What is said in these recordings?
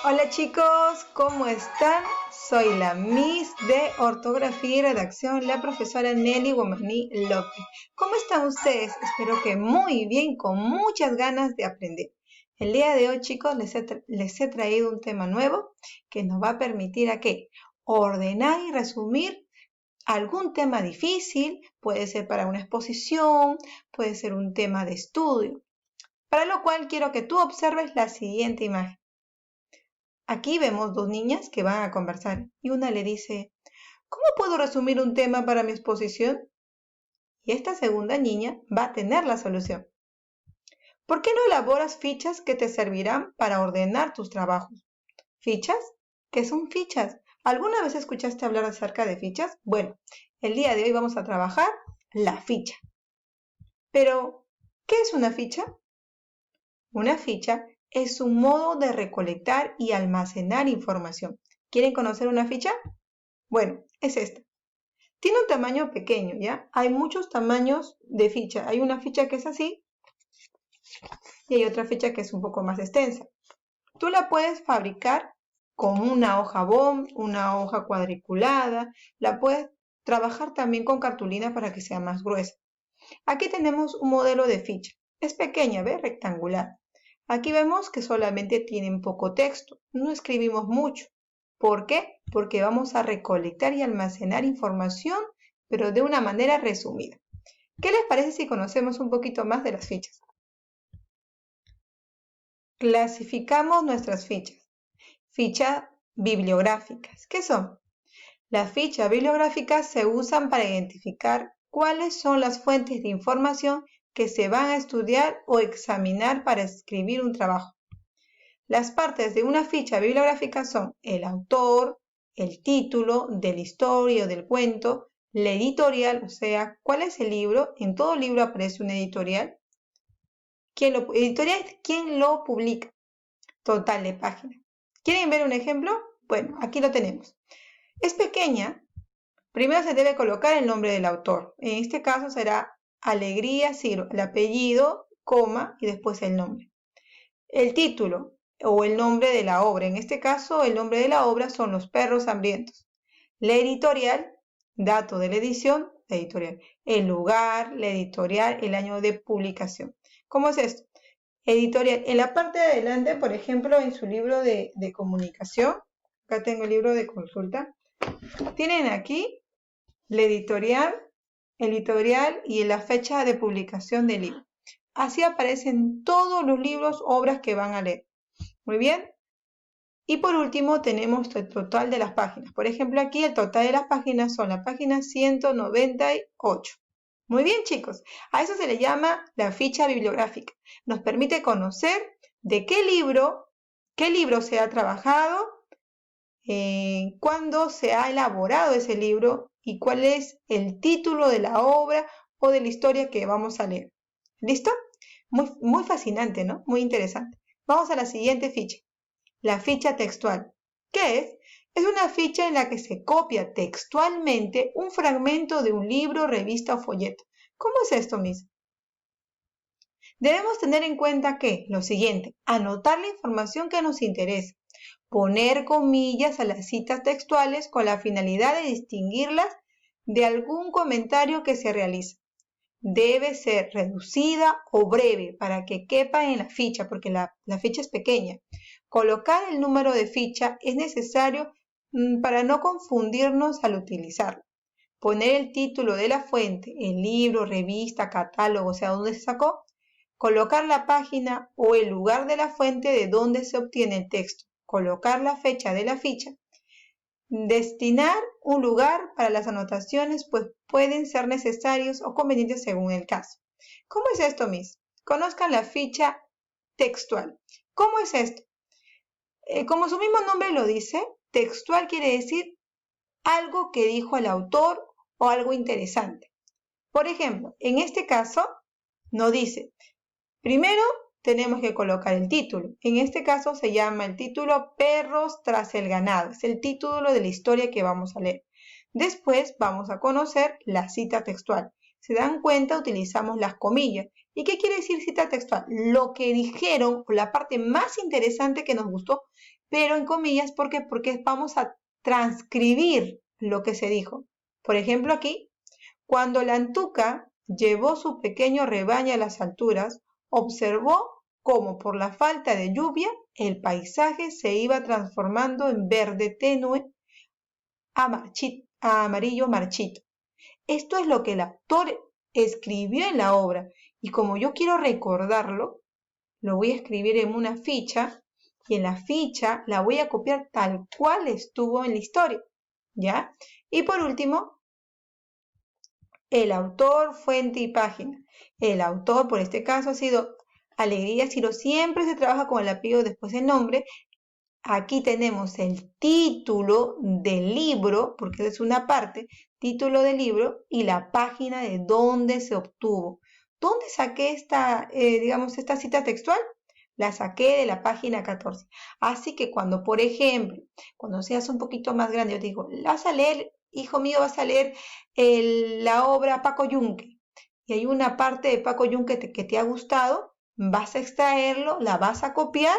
Hola chicos, ¿cómo están? Soy la Miss de Ortografía y Redacción, la profesora Nelly Guamaní López. ¿Cómo están ustedes? Espero que muy bien, con muchas ganas de aprender. El día de hoy, chicos, les he traído un tema nuevo que nos va a permitir a ¿qué? Ordenar y resumir algún tema difícil, puede ser para una exposición, puede ser un tema de estudio. Para lo cual quiero que tú observes la siguiente imagen. Aquí vemos dos niñas que van a conversar y una le dice, ¿cómo puedo resumir un tema para mi exposición? Y esta segunda niña va a tener la solución. ¿Por qué no elaboras fichas que te servirán para ordenar tus trabajos? ¿Fichas? ¿Qué son fichas? ¿Alguna vez escuchaste hablar acerca de fichas? Bueno, el día de hoy vamos a trabajar la ficha. Pero, ¿qué es una ficha? Una ficha es un modo de recolectar y almacenar información. ¿Quieren conocer una ficha? Bueno, es esta. Tiene un tamaño pequeño, ¿ya? Hay muchos tamaños de ficha. Hay una ficha que es así y hay otra ficha que es un poco más extensa. Tú la puedes fabricar con una hoja bond, una hoja cuadriculada. La puedes trabajar también con cartulina para que sea más gruesa. Aquí tenemos un modelo de ficha. Es pequeña, ¿ves? Rectangular. Aquí vemos que solamente tienen poco texto. No escribimos mucho. ¿Por qué? Porque vamos a recolectar y almacenar información, pero de una manera resumida. ¿Qué les parece si conocemos un poquito más de las fichas? Clasificamos nuestras fichas. Fichas bibliográficas. ¿Qué son? Las fichas bibliográficas se usan para identificar cuáles son las fuentes de información que se van a estudiar o examinar para escribir un trabajo. Las partes de una ficha bibliográfica son el autor, el título de la historia o del cuento, la editorial, o sea, ¿cuál es el libro? En todo libro aparece una editorial. Editorial es quién lo publica. Total de páginas. ¿Quieren ver un ejemplo? Bueno, aquí lo tenemos. Es pequeña. Primero se debe colocar el nombre del autor. En este caso será Alegría Ciro, el apellido, coma y después el nombre. El título o el nombre de la obra. En este caso, el nombre de la obra son Los perros hambrientos. La editorial, dato de la edición, la editorial. El lugar, la editorial, el año de publicación. ¿Cómo es esto? Editorial. En la parte de adelante, por ejemplo, en su libro de comunicación, acá tengo el libro de consulta, tienen aquí la editorial y la fecha de publicación del libro. Así aparecen todos los libros, obras que van a leer. Muy bien. Y por último tenemos el total de las páginas. Por ejemplo, aquí el total de las páginas son la página 198. Muy bien, chicos. A eso se le llama la ficha bibliográfica. Nos permite conocer de qué libro se ha trabajado, cuándo se ha elaborado ese libro y cuál es el título de la obra o de la historia que vamos a leer. ¿Listo? Muy fascinante, ¿no? Muy interesante. Vamos a la siguiente ficha. La ficha textual. ¿Qué es? Es una ficha en la que se copia textualmente un fragmento de un libro, revista o folleto. ¿Cómo es esto, Miss? Debemos tener en cuenta que, lo siguiente, anotar la información que nos interesa, poner comillas a las citas textuales con la finalidad de distinguirlas de algún comentario que se realiza. Debe ser reducida o breve para que quepa en la ficha, porque la ficha es pequeña. Colocar el número de ficha es necesario para no confundirnos al utilizarlo. Poner el título de la fuente, el libro, revista, catálogo, o sea, dónde se sacó. Colocar la página o el lugar de la fuente de donde se obtiene el texto. Colocar la fecha de la ficha. Destinar un lugar para las anotaciones, pues pueden ser necesarios o convenientes según el caso. ¿Cómo es esto, Miss? Conozcan la ficha textual. ¿Cómo es esto? Como su mismo nombre lo dice, textual quiere decir algo que dijo el autor o algo interesante. Por ejemplo, en este caso, nos dice, primero tenemos que colocar el título. En este caso se llama el título Perros tras el ganado. Es el título de la historia que vamos a leer. Después vamos a conocer la cita textual. ¿Se dan cuenta? Utilizamos las comillas. ¿Y qué quiere decir cita textual? Lo que dijeron, o la parte más interesante que nos gustó, pero en comillas, ¿por qué? Porque vamos a transcribir lo que se dijo. Por ejemplo, aquí, cuando la antuca llevó su pequeño rebaño a las alturas, observó cómo por la falta de lluvia el paisaje se iba transformando en verde tenue a amarillo marchito. Esto es lo que el autor escribió en la obra y como yo quiero recordarlo, lo voy a escribir en una ficha y en la ficha la voy a copiar tal cual estuvo en la historia, ¿ya? Y por último, el autor, fuente y página. El autor, por este caso, ha sido Alegría Ciro. Siempre se trabaja con el apellido después del nombre. Aquí tenemos el título del libro, porque es una parte, título del libro y la página de dónde se obtuvo. ¿Dónde saqué esta cita textual? La saqué de la página 14. Así que cuando, por ejemplo, cuando seas un poquito más grande, yo te digo, vas a leer, hijo mío, vas a leer la obra Paco Yunque. Y hay una parte de Paco Yunque que te ha gustado, vas a extraerlo, la vas a copiar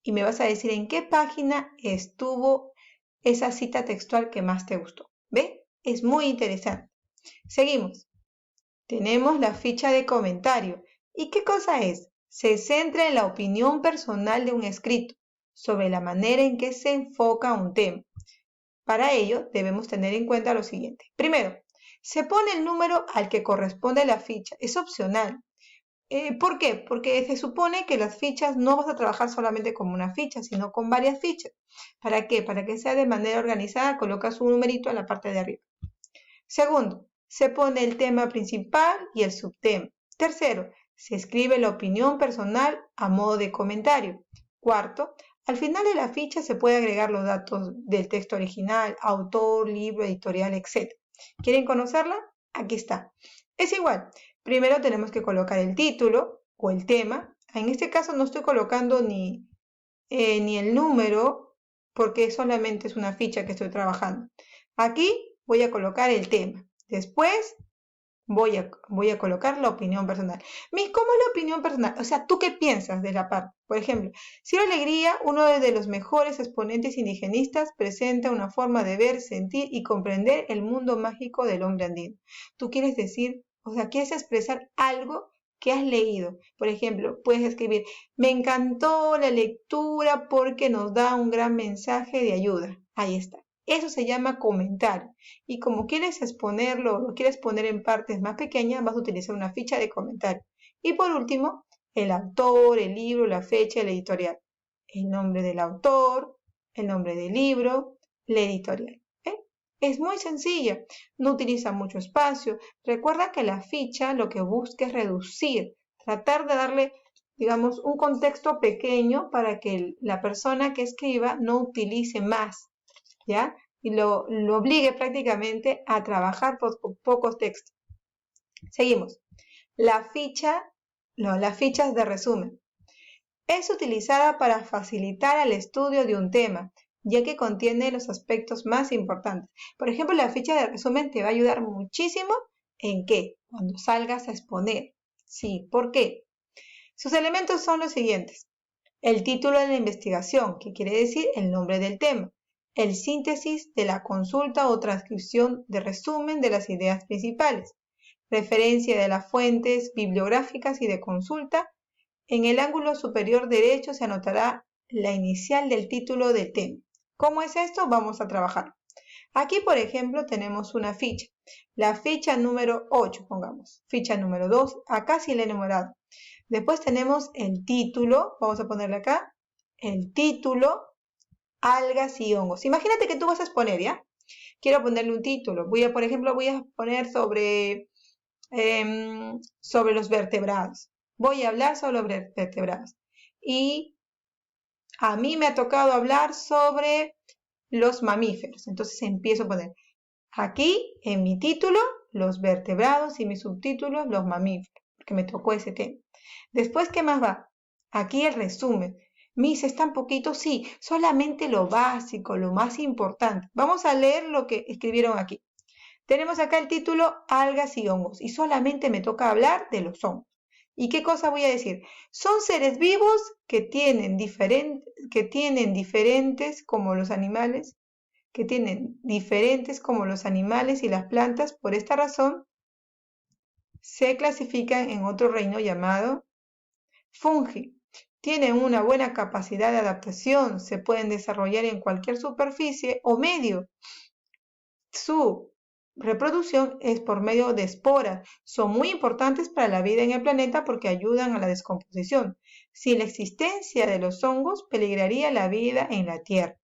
y me vas a decir en qué página estuvo esa cita textual que más te gustó. ¿Ve? Es muy interesante. Seguimos. Tenemos la ficha de comentario. ¿Y qué cosa es? Se centra en la opinión personal de un escrito sobre la manera en que se enfoca un tema. Para ello, debemos tener en cuenta lo siguiente. Primero, se pone el número al que corresponde la ficha. Es opcional. ¿Por qué? Porque se supone que las fichas no vas a trabajar solamente con una ficha, sino con varias fichas. ¿Para qué? Para que sea de manera organizada, colocas un numerito en la parte de arriba. Segundo, se pone el tema principal y el subtema. Tercero, se escribe la opinión personal a modo de comentario. Cuarto, al final de la ficha se puede agregar los datos del texto original, autor, libro, editorial, etc. ¿Quieren conocerla? Aquí está. Es igual. Primero tenemos que colocar el título o el tema. En este caso no estoy colocando ni el número porque solamente es una ficha que estoy trabajando. Aquí voy a colocar el tema. Después voy a colocar la opinión personal. ¿Cómo es la opinión personal? O sea, ¿tú qué piensas de la parte? Por ejemplo, Ciro Alegría, uno de los mejores exponentes indigenistas, presenta una forma de ver, sentir y comprender el mundo mágico del hombre andino. Tú quieres decir, o sea, quieres expresar algo que has leído. Por ejemplo, puedes escribir, me encantó la lectura porque nos da un gran mensaje de ayuda. Ahí está. Eso se llama comentario. Y como quieres exponerlo o lo quieres poner en partes más pequeñas, vas a utilizar una ficha de comentario. Y por último, el autor, el libro, la fecha, el editorial. El nombre del autor, el nombre del libro, la editorial. Es muy sencilla, no utiliza mucho espacio. Recuerda que la ficha lo que busca es reducir, tratar de darle, digamos, un contexto pequeño para que la persona que escriba no utilice más, ¿ya? Y lo obligue prácticamente a trabajar por pocos textos. Seguimos. Las fichas de resumen. Es utilizada para facilitar el estudio de un tema, ya que contiene los aspectos más importantes. Por ejemplo, la ficha de resumen te va a ayudar muchísimo en qué, cuando salgas a exponer. Sí, ¿por qué? Sus elementos son los siguientes. El título de la investigación, que quiere decir el nombre del tema. El síntesis de la consulta o transcripción de resumen de las ideas principales. Referencia de las fuentes bibliográficas y de consulta. En el ángulo superior derecho se anotará la inicial del título del tema. ¿Cómo es esto? Vamos a trabajar. Aquí, por ejemplo, tenemos una ficha. La ficha número 8, pongamos. Ficha número 2, acá sí la he numerado. Después tenemos el título, vamos a ponerle acá, el título, algas y hongos. Imagínate que tú vas a exponer, ¿ya? Quiero ponerle un título. Por ejemplo, voy a poner sobre los vertebrados. Voy a hablar sobre los vertebrados. Y a mí me ha tocado hablar sobre los mamíferos. Entonces empiezo a poner aquí en mi título los vertebrados y mi subtítulo los mamíferos, porque me tocó ese tema. Después, ¿qué más va? Aquí el resumen. Miss, ¿es tan poquito? Sí, solamente lo básico, lo más importante. Vamos a leer lo que escribieron aquí. Tenemos acá el título Algas y hongos y solamente me toca hablar de los hongos. ¿Y qué cosa voy a decir? Son seres vivos que tienen diferentes como los animales, que tienen diferentes como los animales y las plantas. Por esta razón, se clasifican en otro reino llamado fungi. Tienen una buena capacidad de adaptación, se pueden desarrollar en cualquier superficie o medio. Su reproducción es por medio de esporas. Son muy importantes para la vida en el planeta porque ayudan a la descomposición. Sin la existencia de los hongos, peligraría la vida en la Tierra.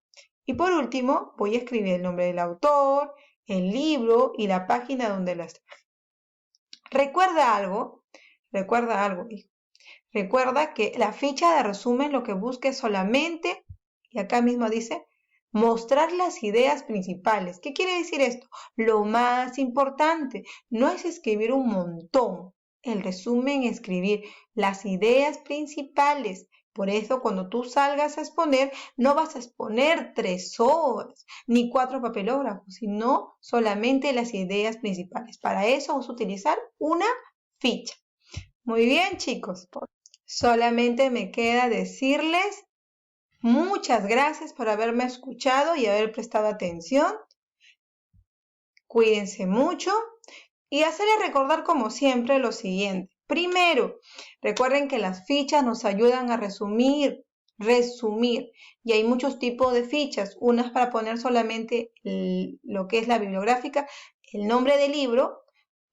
Y por último, voy a escribir el nombre del autor, el libro y la página donde las traje. Recuerda algo, hijo. Recuerda que la ficha de resumen lo que busca es solamente, y acá mismo dice, mostrar las ideas principales. ¿Qué quiere decir esto? Lo más importante no es escribir un montón. El resumen es escribir las ideas principales. Por eso, cuando tú salgas a exponer, no vas a exponer 3 horas ni 4 papelógrafos, sino solamente las ideas principales. Para eso vamos a utilizar una ficha. Muy bien, chicos. Solamente me queda decirles muchas gracias por haberme escuchado y haber prestado atención. Cuídense mucho y hacerles recordar como siempre lo siguiente. Primero, recuerden que las fichas nos ayudan a resumir. Y hay muchos tipos de fichas. Unas para poner solamente lo que es la bibliográfica, el nombre del libro,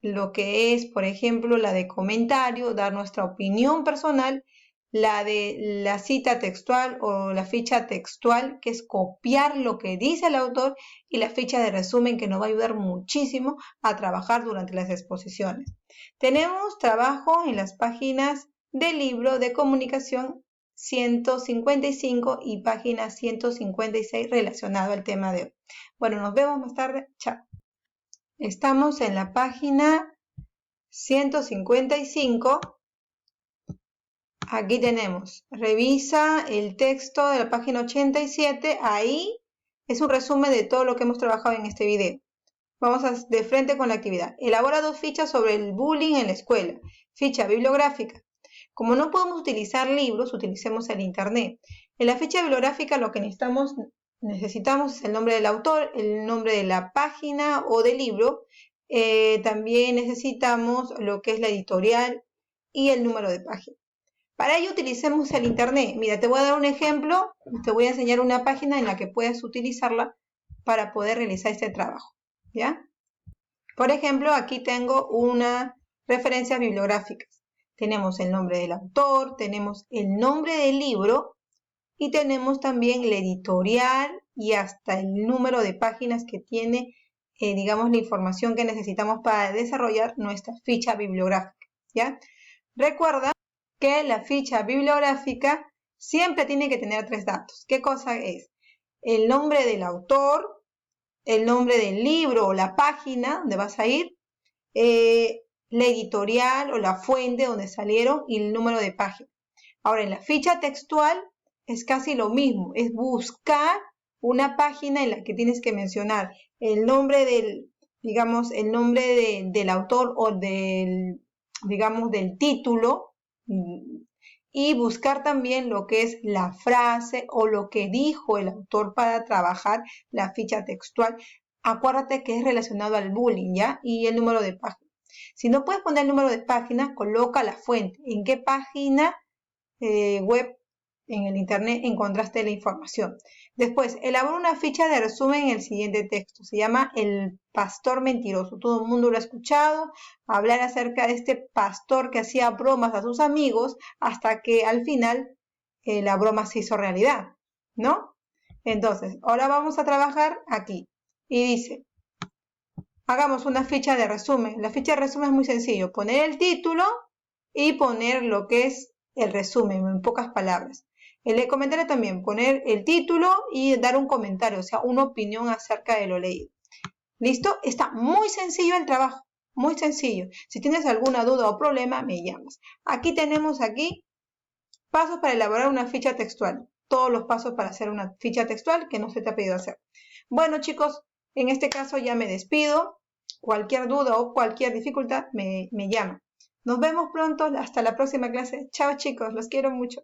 lo que es, por ejemplo, la de comentario, dar nuestra opinión personal, la de la cita textual o la ficha textual, que es copiar lo que dice el autor, y la ficha de resumen, que nos va a ayudar muchísimo a trabajar durante las exposiciones. Tenemos trabajo en las páginas del libro de comunicación 155 y página 156 relacionado al tema de hoy. Bueno, nos vemos más tarde. Chao. Estamos en la página 155. Aquí tenemos, revisa el texto de la página 87. Ahí es un resumen de todo lo que hemos trabajado en este video. Vamos de frente con la actividad. Elabora 2 fichas sobre el bullying en la escuela. Ficha bibliográfica. Como no podemos utilizar libros, utilicemos el internet. En la ficha bibliográfica lo que necesitamos es el nombre del autor, el nombre de la página o del libro. También necesitamos lo que es la editorial y el número de página. Para ello utilicemos el internet. Mira, te voy a dar un ejemplo, te voy a enseñar una página en la que puedas utilizarla para poder realizar este trabajo, ¿ya? Por ejemplo, aquí tengo unas referencias bibliográficas. Tenemos el nombre del autor, tenemos el nombre del libro y tenemos también la editorial y hasta el número de páginas que tiene, digamos, la información que necesitamos para desarrollar nuestra ficha bibliográfica, ¿ya? Recuerda que la ficha bibliográfica siempre tiene que tener 3 datos. ¿Qué cosa es? El nombre del autor, el nombre del libro o la página donde vas a ir, la editorial o la fuente donde salieron y el número de página. Ahora, en la ficha textual es casi lo mismo, es buscar una página en la que tienes que mencionar el nombre del, digamos, el nombre del autor o del, digamos, del título, y buscar también lo que es la frase o lo que dijo el autor para trabajar la ficha textual. Acuérdate que es relacionado al bullying, ¿ya? Y el número de página. Si no puedes poner el número de página, coloca la fuente. ¿En qué página web en el internet encontraste la información? Después, elabora una ficha de resumen en el siguiente texto. Se llama El pastor mentiroso. Todo el mundo lo ha escuchado hablar acerca de este pastor que hacía bromas a sus amigos hasta que al final la broma se hizo realidad, ¿no? Entonces, ahora vamos a trabajar aquí. Y dice, hagamos una ficha de resumen. La ficha de resumen es muy sencillo. Poner el título y poner lo que es el resumen, en pocas palabras. En el comentario también, poner el título y dar un comentario, o sea, una opinión acerca de lo leído. ¿Listo? Está muy sencillo el trabajo, muy sencillo. Si tienes alguna duda o problema, me llamas. Aquí tenemos pasos para elaborar una ficha textual. Todos los pasos para hacer una ficha textual que no se te ha pedido hacer. Bueno, chicos, en este caso ya me despido. Cualquier duda o cualquier dificultad me llama. Nos vemos pronto, hasta la próxima clase. Chao chicos, los quiero mucho.